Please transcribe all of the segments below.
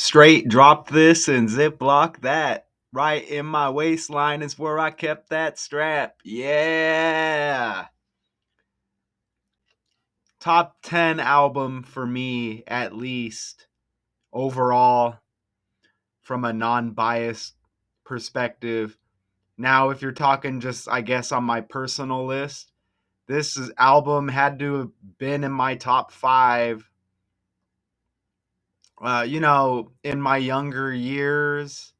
Straight drop this and ziplock that. Right in my waistline is where I kept that strap. Yeah. Top 10 album for me, at least, overall, from a non biased perspective. Now, if you're talking just, I guess, on my personal list, album had to have been in my top five. In my younger years,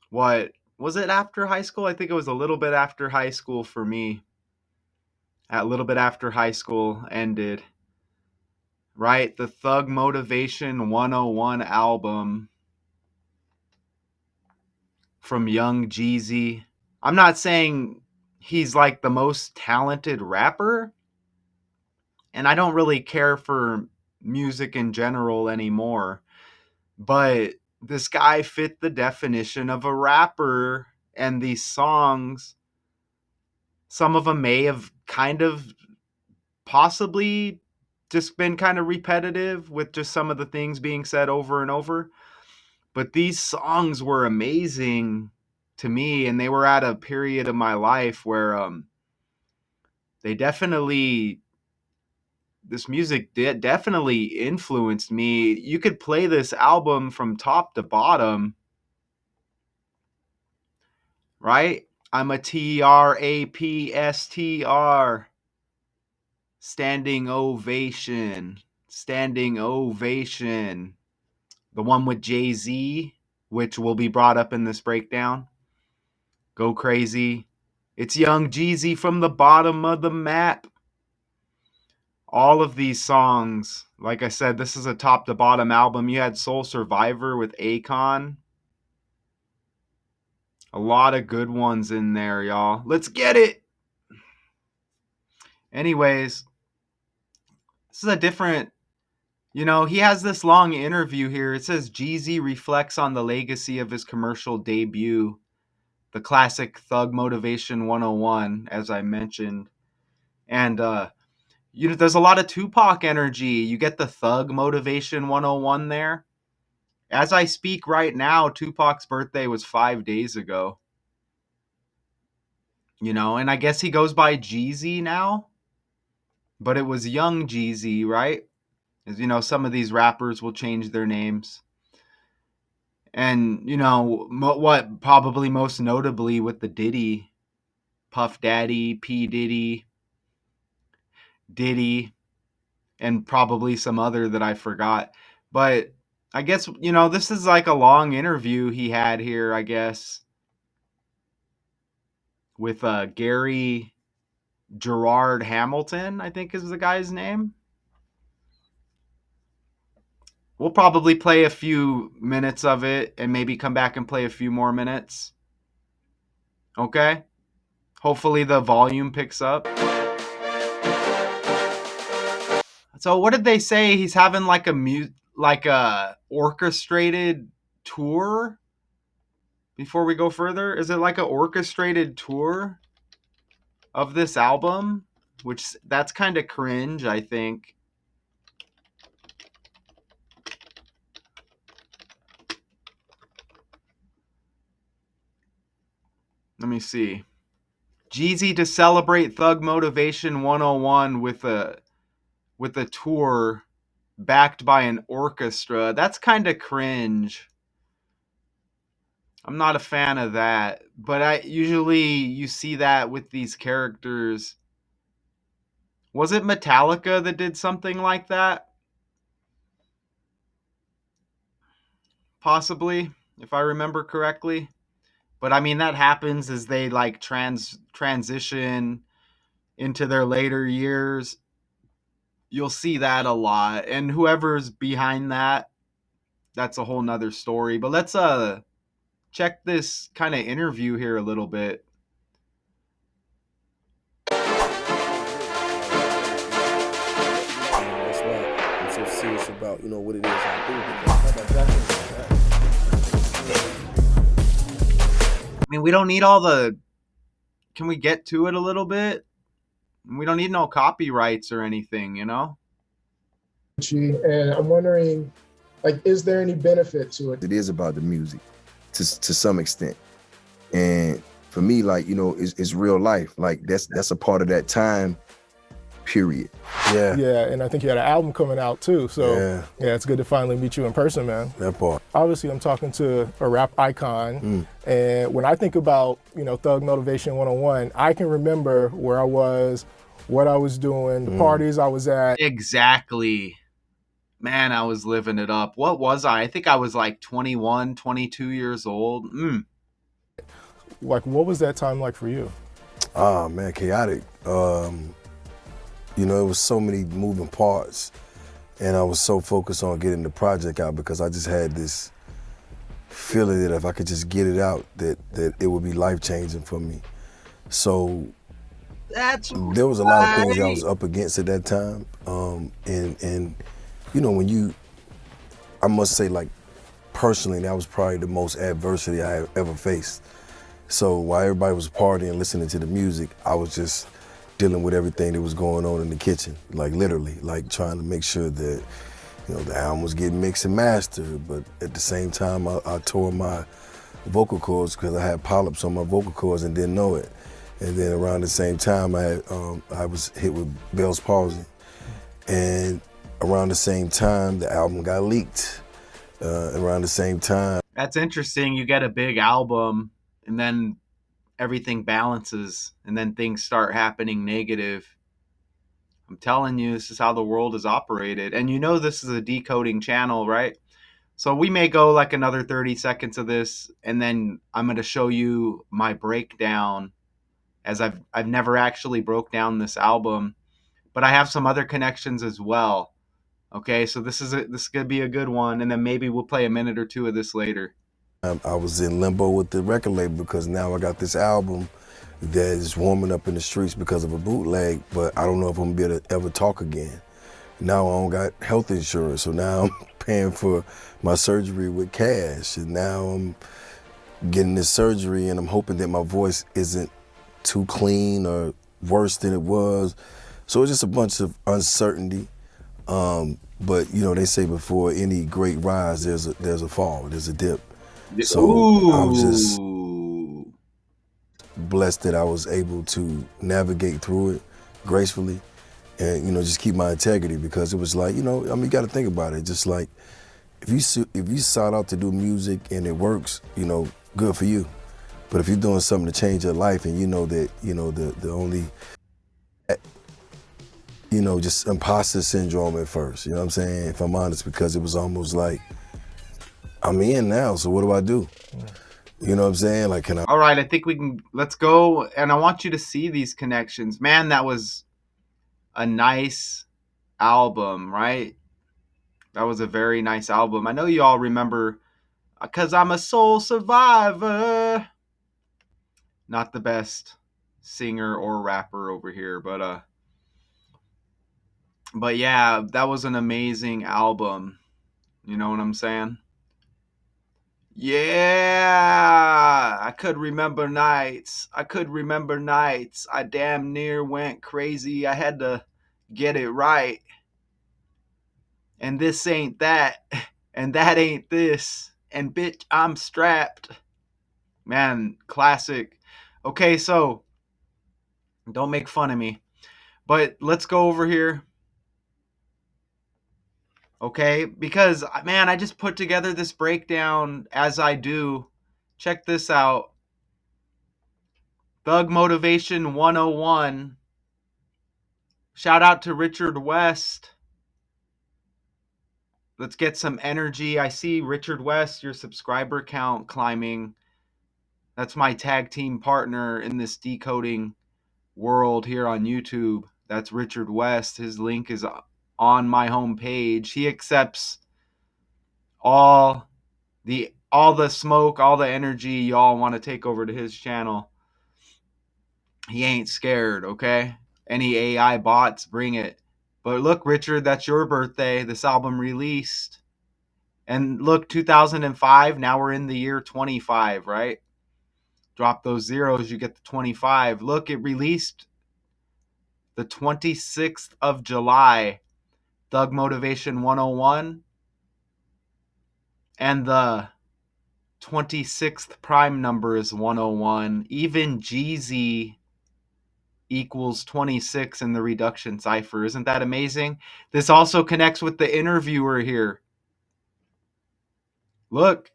what was it after high school? I think it was a little bit after high school for me. A little bit after high school ended, right? The Thug Motivation 101 album from young Jeezy. I'm not saying he's like the most talented rapper, and I don't really care for music in general anymore, but this guy fit the definition of a rapper, and these songs, some of them may have kind of possibly just been kind of repetitive with just some of the things being said over and over. But these songs were amazing to me, and they were at a period of my life where they definitely this music did definitely influenced me. You could play this album from top to bottom, right? I'm a TRAPSTR. Standing ovation. Standing ovation. The one with Jay-Z, which will be brought up in this breakdown. Go crazy. It's young Jeezy from the bottom of the map. All of these songs, like I said, this is a top to bottom album. You had Soul Survivor with Akon. A lot of good ones in there, y'all. Let's get it. Anyways, this is a different, he has this long interview here. It says Jeezy reflects on the legacy of his commercial debut, the classic Thug Motivation 101, as I mentioned. And there's a lot of Tupac energy. You get the Thug Motivation 101 there. As I speak right now, Tupac's birthday was 5 days ago. And I guess he goes by Jeezy now, but it was young Jeezy, right? As some of these rappers will change their names. And, what probably most notably with the Diddy, Puff Daddy, P. Diddy, and probably some other that I forgot. But I guess, this is like a long interview he had here, I guess, with Gary Gerard Hamilton, I think is the guy's name. We'll probably play a few minutes of it and maybe come back and play a few more minutes. Okay? Hopefully the volume picks up. So what did they say? He's having like a orchestrated tour before we go further? Is it like an orchestrated tour of this album? Which that's kind of cringe, I think. Let me see. Jeezy to celebrate Thug Motivation 101 with a tour backed by an orchestra. That's kind of cringe. I'm not a fan of that, but I usually you see that with these characters. Was it Metallica that did something like that? Possibly, if I remember correctly. But I mean that happens as they like transition into their later years. You'll see that a lot. And whoever's behind that, that's a whole nother story. But let's check this kind of interview here a little bit. That's why I'm so serious about what it is I do. I mean, we don't need all the. Can we get to it a little bit? We don't need no copyrights or anything, And I'm wondering Like, is there any benefit to it? It is about the music to some extent. And for me, like, you know, it's real life. Like that's a part of that time period. Yeah. Yeah, and I think you had an album coming out too. So Yeah. it's good to finally meet you in person, man. That part. Obviously, I'm talking to a rap icon, and when I think about Thug Motivation 101, I can remember where I was, what I was doing, the parties I was at. Exactly. Man, I was living it up. What was I? I think I was like 21, 22 years old. Like, what was that time like for you? Ah, man, chaotic. You know, it was so many moving parts, and I was so focused on getting the project out because I just had this feeling that if I could just get it out, that it would be life-changing for me. So That's there was a lot of things that I right. was up against at that time, and you know, I must say, like, personally, that was probably the most adversity I have ever faced. So while everybody was partying, listening to the music, I was just dealing with everything that was going on in the kitchen, like literally, like trying to make sure that, you know, the album was getting mixed and mastered, but at the same time, I tore my vocal cords because I had polyps on my vocal cords and didn't know it. And then around the same time, I was hit with Bell's palsy. And around the same time, the album got leaked. Around the same time. That's interesting. You get a big album and then everything balances and then things start happening negative. I'm telling you, this is how the world is operated. And you know this is a decoding channel, right? So we may go like another 30 seconds of this and then I'm going to show you my breakdown as I've never actually broke down this album, but I have some other connections as well. Okay, so this is gonna be a good one, and then maybe we'll play a minute or two of this later. I was in limbo with the record label because now I got this album that is warming up in the streets because of a bootleg, but I don't know if I'm gonna be able to ever talk again. Now I don't got health insurance, so now I'm paying for my surgery with cash, and now I'm getting this surgery, and I'm hoping that my voice isn't too clean or worse than it was. So it's just a bunch of uncertainty. But you know, they say before any great rise, there's a fall, there's a dip. So I was just Ooh, blessed that I was able to navigate through it gracefully and, you know, just keep my integrity because it was like, you know, I mean, you got to think about it. Just like if you sought out to do music and it works, you know, good for you. But if you're doing something to change your life and you know that, you know, the only, you know, just imposter syndrome at first, you know what I'm saying? If I'm honest, because it was almost like, I'm in now, so what do I do? You know what I'm saying? Like, can I? all right. I think we can. Let's go, and I want you to see these connections. Man, that was a nice album, right? That was a very nice album. I know you all remember, because I'm a soul survivor. Not the best singer or rapper over here, but yeah, that was an amazing album. You know what I'm saying? Yeah, I could remember nights. I could remember nights. I damn near went crazy. I had to get it right. And this ain't that. And that ain't this. And bitch, I'm strapped. Man, classic. Okay, so don't make fun of me. But let's go over here. Okay? Because, man, I just put together this breakdown as I do. Check this out. Thug Motivation 101. Shout out to Richard West. Let's get some energy. I see Richard West, your subscriber count climbing. That's my tag team partner in this decoding world here on YouTube. That's Richard West. His link is on my homepage. He accepts all the smoke, all the energy y'all want to take over to his channel. He ain't scared, okay? Any AI bots, bring it. But look, Richard, that's your birthday. This album released. And look, 2005, now we're in the year 25, right? Drop those zeros, you get the 25. Look, it released the 26th of July. Thug Motivation 101. And the 26th prime number is 101. Even Jeezy equals 26 in the reduction cipher. Isn't that amazing? This also connects with the interviewer here. Look,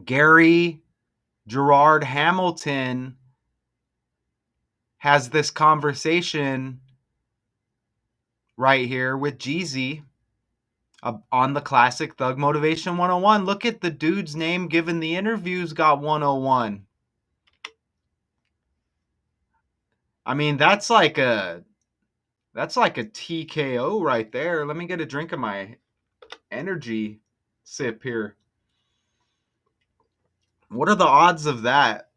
Gerard Hamilton has this conversation right here with Jeezy on the classic Thug Motivation 101. Look at the dude's name given the interviews got 101. I mean, that's like a TKO right there. Let me get a drink of my energy sip here. What are the odds of that?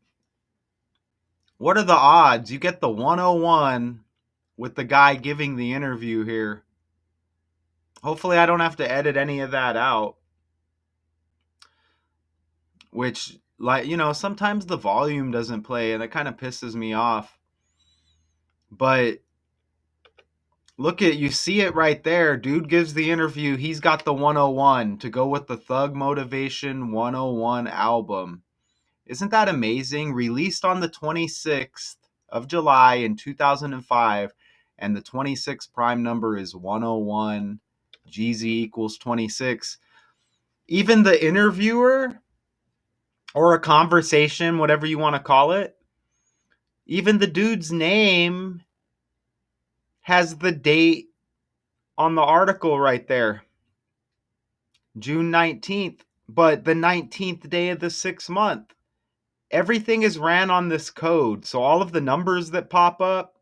What are the odds? You get the 101 with the guy giving the interview here. Hopefully I don't have to edit any of that out. Which, like, sometimes the volume doesn't play and it kind of pisses me off. But you see it right there. Dude gives the interview. He's got the 101 to go with the Thug Motivation 101 album. Isn't that amazing? Released on the 26th of July in 2005, and the 26th prime number is 101. Jeezy equals 26. Even the interviewer, or a conversation, whatever you want to call it, even the dude's name has the date on the article right there. June 19th, but the 19th day of the 6th month. Everything is ran on this code. So all of the numbers that pop up,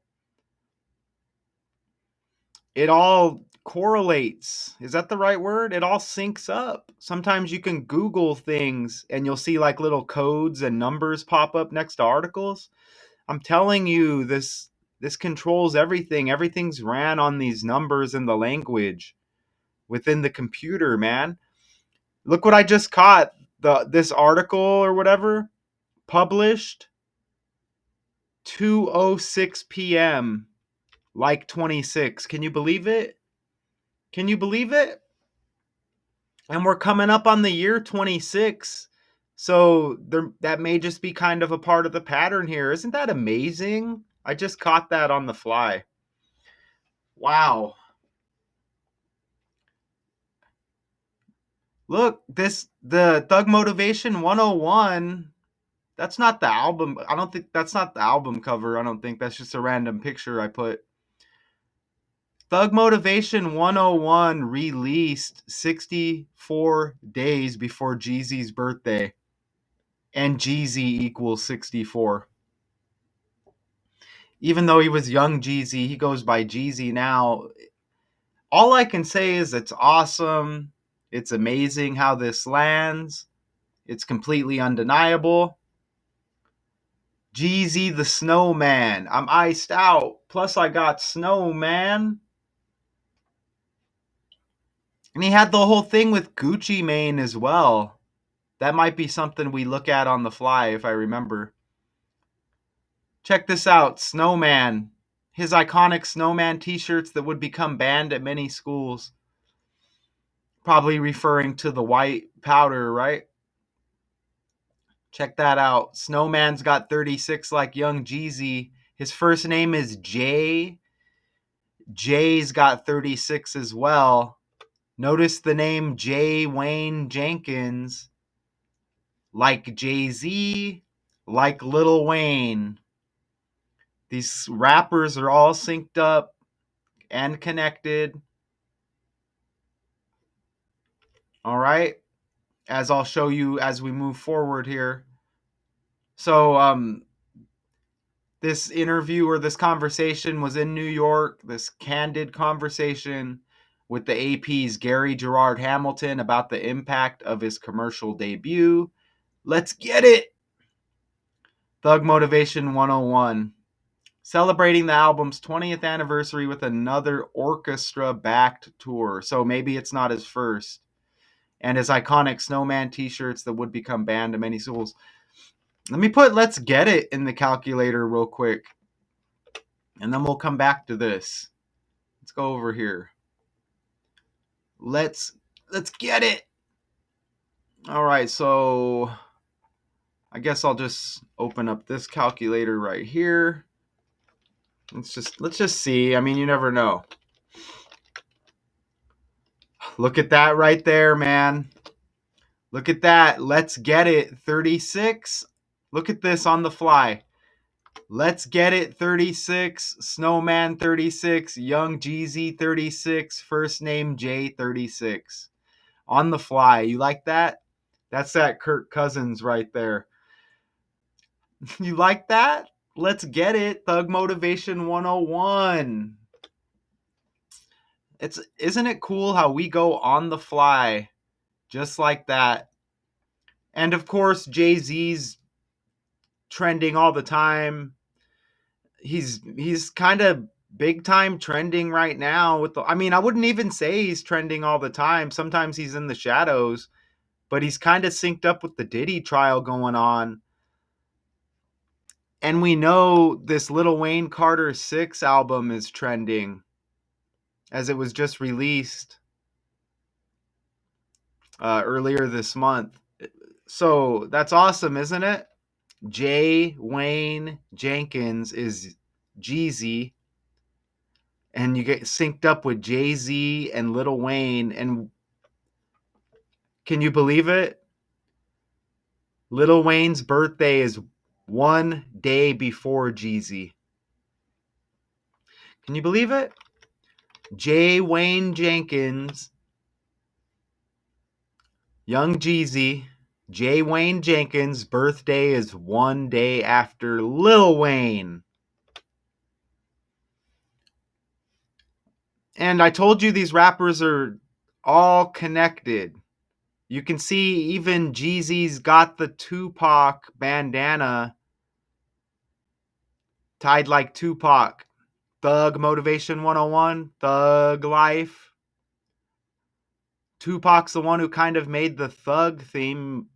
it all correlates. Is that the right word? It all syncs up. Sometimes you can Google things and you'll see like little codes and numbers pop up next to articles. I'm telling you, this controls everything. Everything's ran on these numbers in the language within the computer, man. Look what I just caught. This article or whatever published 2:06 p.m. like 26. Can you believe it? Can you believe it? And we're coming up on the year 26. So that may just be kind of a part of the pattern here. Isn't that amazing? I just caught that on the fly. Wow. Look, the Thug Motivation 101, that's not the album. I don't think that's not the album cover. I don't think that's just a random picture I put. Thug Motivation 101 released 64 days before Jeezy's birthday. And Jeezy equals 64. Even though he was young Jeezy, he goes by Jeezy now. All I can say is it's awesome. It's amazing how this lands. It's completely undeniable. Jeezy the Snowman. I'm iced out. Plus I got Snowman. And he had the whole thing with Gucci Mane as well. That might be something we look at on the fly if I remember. Check this out. Snowman. His iconic Snowman t-shirts that would become banned at many schools. Probably referring to the white powder, right? Check that out. Snowman's got 36 like young Jeezy. His first name is Jay. Jay's got 36 as well. Notice the name J. Wayne Jenkins. Like Jay-Z, like Lil Wayne. These rappers are all synced up and connected. All right, as I'll show you as we move forward here. So this interview or this conversation was in New York, this candid conversation with the AP's Gerard Hamilton about the impact of his commercial debut. Let's get it. Thug Motivation 101. Celebrating the album's 20th anniversary with another orchestra-backed tour. So maybe it's not his first. And his iconic Snowman t-shirts that would become banned in many schools. Let me put "Let's Get It" in the calculator real quick. And then we'll come back to this. Let's go over here. Let's get it. All right, so I guess I'll just open up this calculator right here. Let's just see. I mean, you never know. Look at that right there, man. Look at that. Let's get it. 36. Look at this on the fly. Let's get it. 36. Snowman 36. Young Jeezy 36. First name J 36. On the fly. You like that? That's that Kirk Cousins right there. You like that? Let's get it. Thug Motivation 101. Isn't it cool how we go on the fly just like that? And of course, Jay-Z's trending all the time. He's kind of big time trending right now with I mean, I wouldn't even say he's trending all the time. Sometimes he's in the shadows, but he's kind of synced up with the Diddy trial going on. And we know this Lil Wayne Carter 6 album is trending as it was just released earlier this month. So that's awesome, isn't it? J. Wayne Jenkins is Jeezy, and you get synced up with Jay-Z and Lil Wayne. And can you believe it? Lil Wayne's birthday is one day before Jeezy. Can you believe it? J. Wayne Jenkins, Young Jeezy, J. Wayne Jenkins' birthday is one day after Lil Wayne. And I told you these rappers are all connected. You can see even Jeezy's got the Tupac bandana tied like Tupac. Thug Motivation 101, Thug Life. Tupac's the one who kind of made the thug theme,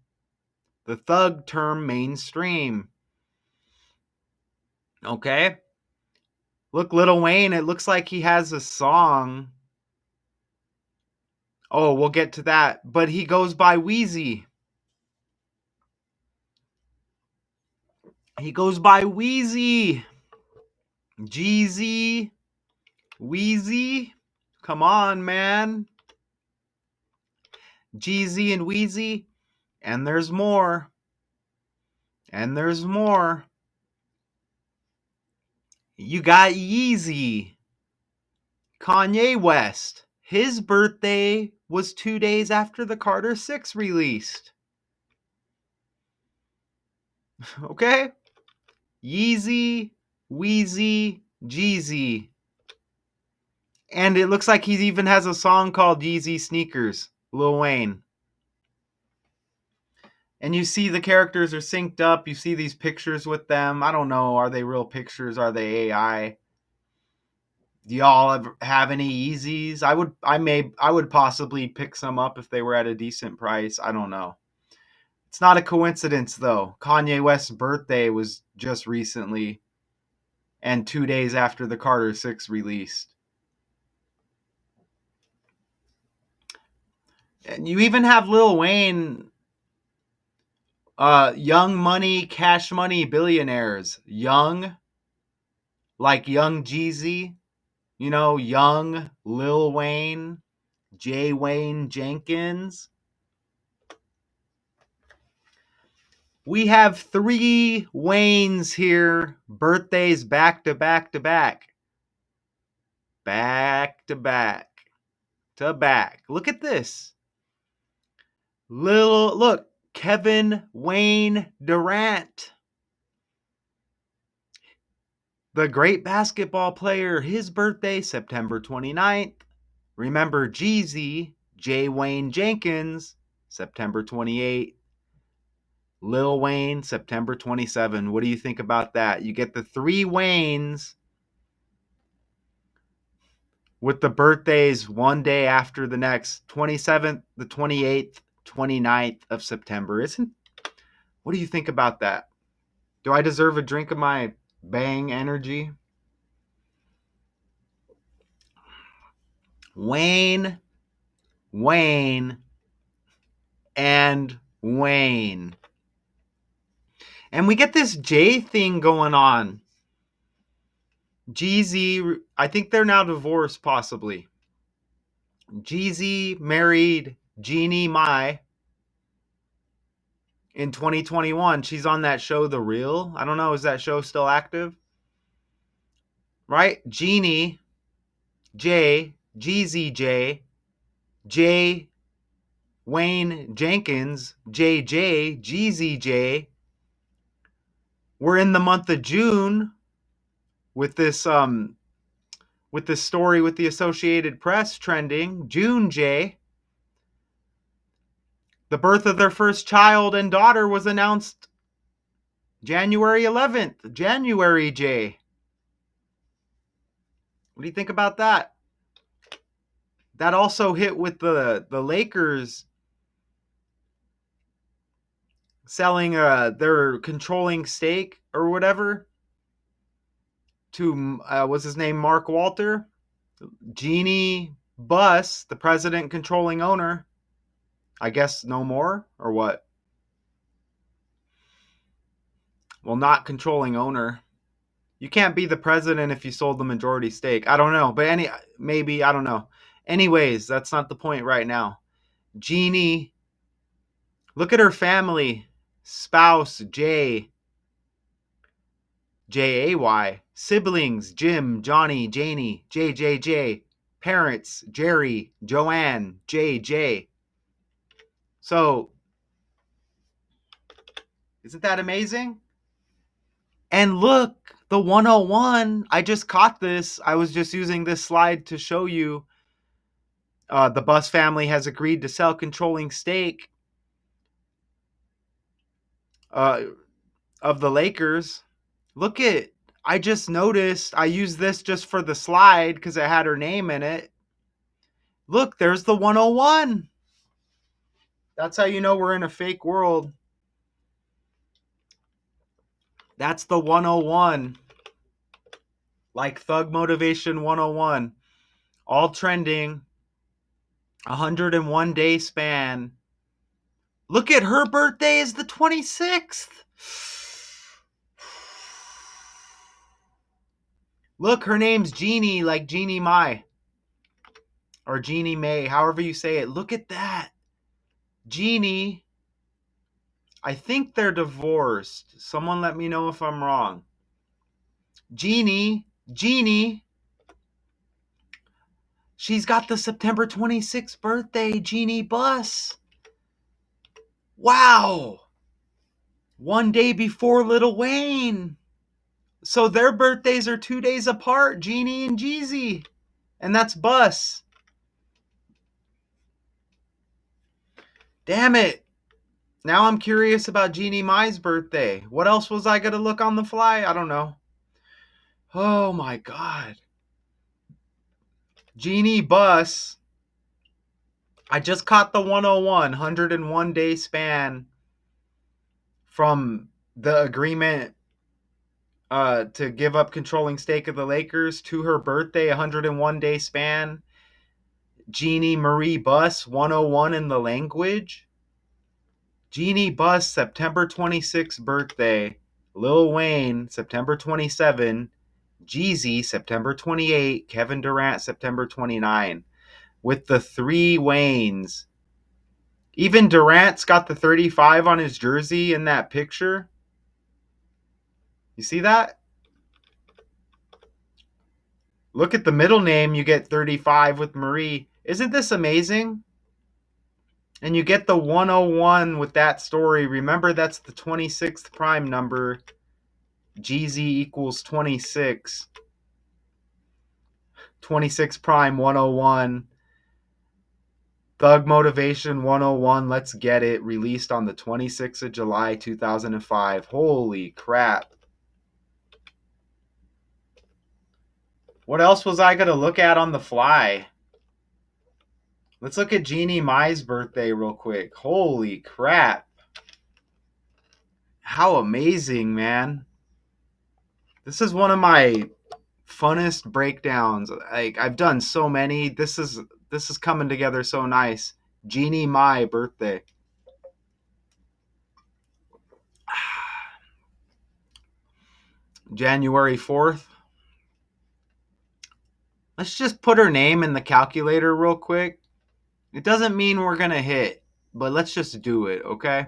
the thug term mainstream. Okay? Look, Lil Wayne, it looks like he has a song. Oh, we'll get to that. But he goes by Wheezy. He goes by Wheezy. Jeezy. Wheezy. Come on, man. Jeezy and Wheezy. And there's more. And there's more. You got Yeezy. Kanye West. His birthday was 2 days after the Carter 6 released. Okay? Yeezy, Wheezy, Jeezy. And it looks like he even has a song called Yeezy Sneakers, Lil Wayne. And you see the characters are synced up. You see these pictures with them. I don't know. Are they real pictures? Are they AI? Do y'all ever have any Yeezys? I would possibly pick some up if they were at a decent price. I don't know. It's not a coincidence though. Kanye West's birthday was just recently and 2 days after the Carter 6 released. And you even have Lil Wayne, Young Money, Cash Money Billionaires. Young, like Young Jeezy, Young Lil Wayne, J. Wayne Jenkins. We have 3 Waynes here, birthdays back to back to back. Back to back to back. Look at this. Look, Kevin Wayne Durant. The great basketball player, his birthday, September 29th. Remember Jeezy, J. Wayne Jenkins, September 28th. Lil Wayne, September 27th. What do you think about that? You get the 3 Waynes with the birthdays one day after the next, 27th, the 28th, 29th of September. What do you think about that? Do I deserve a drink of my Bang energy? Wayne, and Wayne. And we get this J thing going on. Jeezy, I think they're now divorced, possibly. Jeezy married Jeannie Mai in 2021. She's on that show, The Real. I don't know, is that show still active? Right? Jeannie J, Jeezy J, Wayne Jenkins, JJ, Jeezy J. We're in the month of June with this story with the Associated Press trending. June J. The birth of their first child and daughter was announced January 11th. January J. What do you think about that? That also hit with the Lakers selling their controlling stake or whatever to what's his name, Mark Walter. Jeannie Buss, the president controlling owner. I guess no more or what? Well, not controlling owner. You can't be the president if you sold the majority stake. I don't know, but maybe, I don't know. Anyways, that's not the point right now. Jeannie, look at her family. Spouse Jay, Jay. Siblings Jim, Johnny, Janie, JJJ. Parents Jerry, Joanne, JJ. So, isn't that amazing? And look, the 101, I just caught this. I was just using this slide to show you. The Buss family has agreed to sell controlling stake of the Lakers. Look at, I just noticed, I used this just for the slide because it had her name in it. Look, there's the 101. That's how you know we're in a fake world. That's the 101. Like Thug Motivation 101. All trending. 101 day span. Look at her birthday is the 26th. Look, her name's Jeannie, like Jeannie Mai. Or Jeannie May, however you say it. Look at that. Jeannie. I think they're divorced. Someone let me know if I'm wrong. Jeannie. She's got the September 26th birthday, Jeannie Buss. Wow. One day before Lil Wayne. So their birthdays are 2 days apart, Jeannie and Jeezy. And that's Buss. Damn it. Now I'm curious about Jeannie Mai's birthday. What else was I going to look on the fly? I don't know. Oh my God. Jeannie Buss. I just caught the 101 day span from the agreement to give up controlling stake of the Lakers to her birthday, 101 day span. Jeannie Marie Buss, 101 in the language. Jeannie Buss, September 26th birthday. Lil Wayne, September 27. Jeezy, September 28. Kevin Durant, September 29. With the three Waynes. Even Durant's got the 35 on his jersey in that picture. You see that? Look at the middle name. You get 35 with Marie. Isn't this amazing? And you get the 101 with that story. Remember, that's the 26th prime number. Jeezy equals 26. 26 prime 101. Thug Motivation 101. Let's get it. Released on the 26th of July 2005. Holy crap. What else was I going to look at on the fly? Let's look at Jeannie Mai's birthday real quick. Holy crap. How amazing, man. This is one of my funnest breakdowns. Like, I've done so many. This is coming together so nice. Jeannie Mai birthday. January 4th. Let's just put her name in the calculator real quick. It doesn't mean we're going to hit, but let's just do it, okay?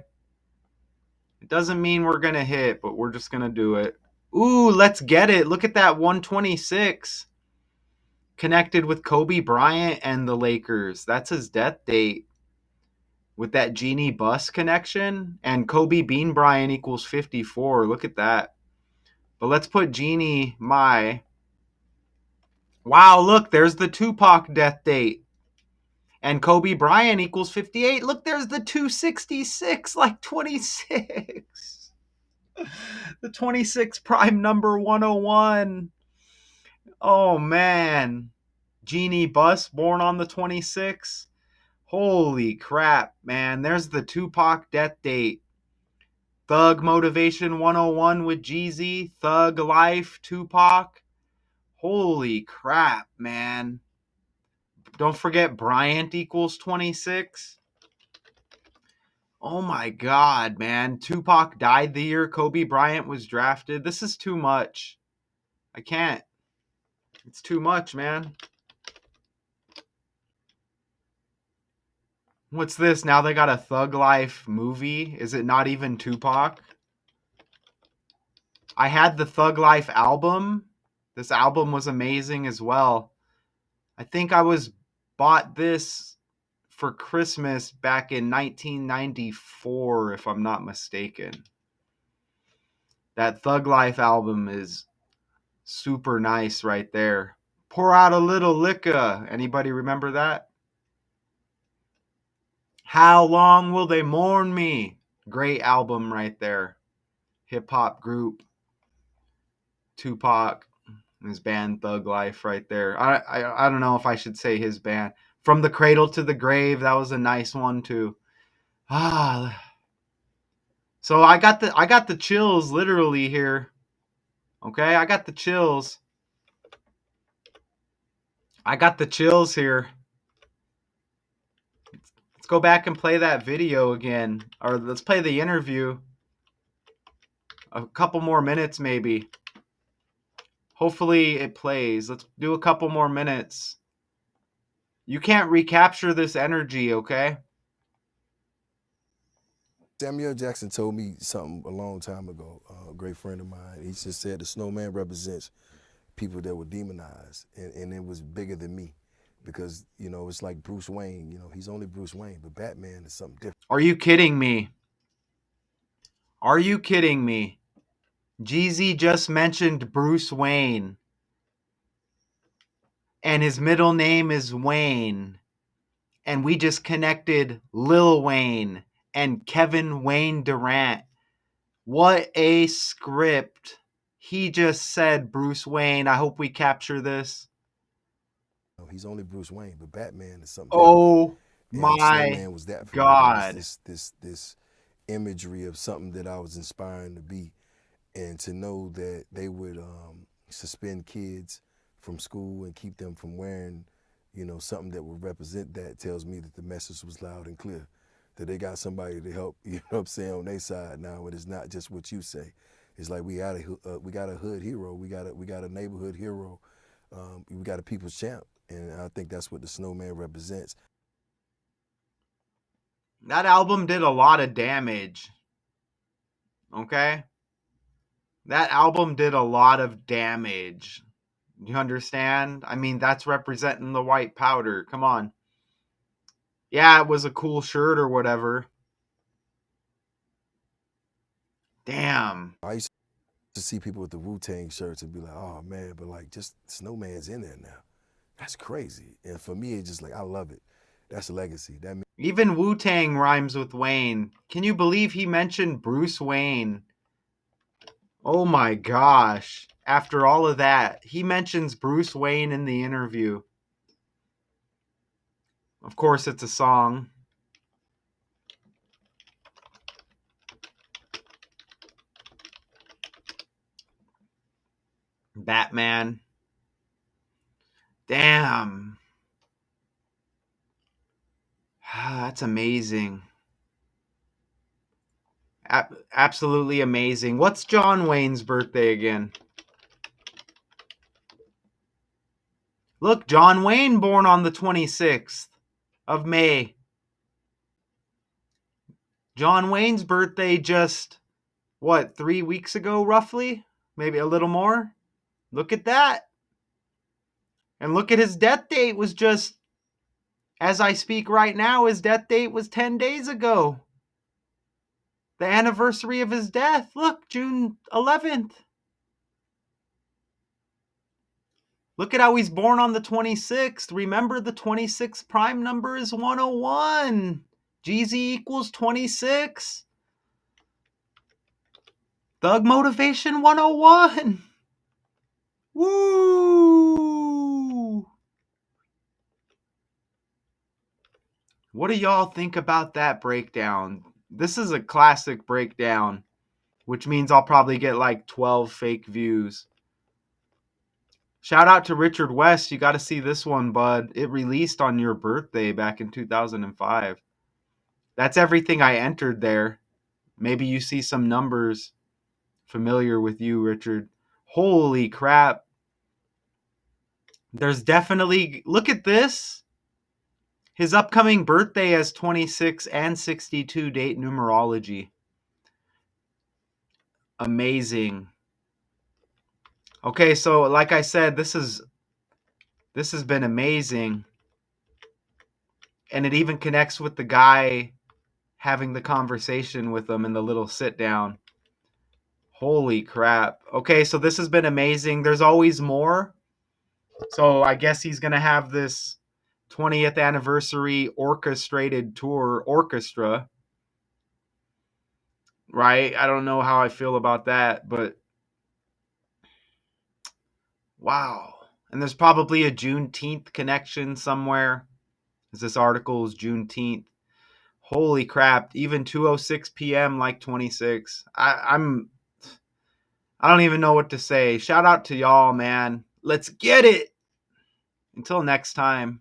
It doesn't mean we're going to hit, but we're just going to do it. Ooh, let's get it. Look at that 126. Connected with Kobe Bryant and the Lakers. That's his death date. With that Jeannie Buss connection. And Kobe Bean Bryant equals 54. Look at that. But let's put Jeannie Mai. Wow, look, there's the Tupac death date. And Kobe Bryant equals 58. Look, there's the 266, like 26. The 26 prime number 101. Oh, man. Jeannie Buss, born on the 26th. Holy crap, man. There's the Tupac death date. Thug Motivation 101 with Jeezy. Thug Life, Tupac. Holy crap, man. Don't forget Bryant equals 26. Oh my God, man. Tupac died the year Kobe Bryant was drafted. This is too much. I can't. It's too much, man. What's this? Now they got a Thug Life movie? Is it not even Tupac? I had the Thug Life album. This album was amazing as well. I think I was bought this for Christmas back in 1994, if I'm not mistaken. That Thug Life album is super nice right there. Pour out a little liquor. Anybody remember that? How long will they mourn me? Great album right there. Hip hop group. Tupac, his band Thug Life right there. I don't know if I should say his band. From the Cradle to the Grave, that was a nice one too. So I got the chills literally here. Okay, I got the chills. I got the chills here. Let's go back and play that video again. Or let's play the interview. A couple more minutes maybe. Hopefully it plays. Let's do a couple more minutes. You can't recapture this energy, okay? Samuel Jackson told me something a long time ago, a great friend of mine. He just said the Snowman represents people that were demonized, and it was bigger than me because, you know, it's like Bruce Wayne. You know, he's only Bruce Wayne, but Batman is something different. Are you kidding me? Are you kidding me? Jeezy just mentioned Bruce Wayne. And his middle name is Wayne. And we just connected Lil Wayne and Kevin Wayne Durant. What a script. He just said Bruce Wayne. I hope we capture this. He's only Bruce Wayne, but Batman is something different. Oh And my Snowman was that for me. God. It was this imagery of something that I was inspiring to be, and to know that they would suspend kids from school and keep them from wearing, you know, something that would represent that tells me that the message was loud and clear, that they got somebody to help, you know what I'm saying, on their side now. And it's not just what you say. It's like we got a hood hero, we got a neighborhood hero, we got a people's champ, and I think that's what the Snowman represents. That album did a lot of damage. Okay? That album did a lot of damage. You understand? I mean, that's representing the white powder. Come on. Yeah, it was a cool shirt or whatever. Damn. I used to see people with the Wu-Tang shirts and be like, oh man, but like just Snowman's in there now. That's crazy. And for me, it's just like, I love it. That's a legacy. That means Even Wu-Tang rhymes with Wayne. Can you believe he mentioned Bruce Wayne? Oh my gosh. After all of that, he mentions Bruce Wayne in the interview. Of course, it's a song. Batman. Damn. That's amazing. Absolutely amazing. What's John Wayne's birthday again? Look, John Wayne born on the 26th of May. John Wayne's birthday just, what, 3 weeks ago, roughly? Maybe a little more? Look at that. And look at his death date was just, as I speak right now, his death date was 10 days ago. The anniversary of his death. Look, June 11th. Look at how he's born on the 26th. Remember, the 26th prime number is 101. Jeezy equals 26. Thug Motivation 101. Woo! What do y'all think about that breakdown? This is a classic breakdown, which means I'll probably get like 12 fake views. Shout out to Richard West. You got to see this one, bud. It released on your birthday back in 2005. That's everything I entered there. Maybe you see some numbers familiar with you, Richard. Holy crap. There's definitely, look at this. His upcoming birthday has 26 and 62 date numerology. Amazing. Okay, so like I said, this has been amazing. And it even connects with the guy having the conversation with them in the little sit down. Holy crap. Okay, so this has been amazing. There's always more. So I guess he's going to have this 20th anniversary orchestrated tour orchestra. Right? I don't know how I feel about that, but wow. And there's probably a Juneteenth connection somewhere, as this article is Juneteenth. Holy crap. Even 2:06 p.m. like 26. I don't even know what to say. Shout out to y'all, man. Let's get it. Until next time.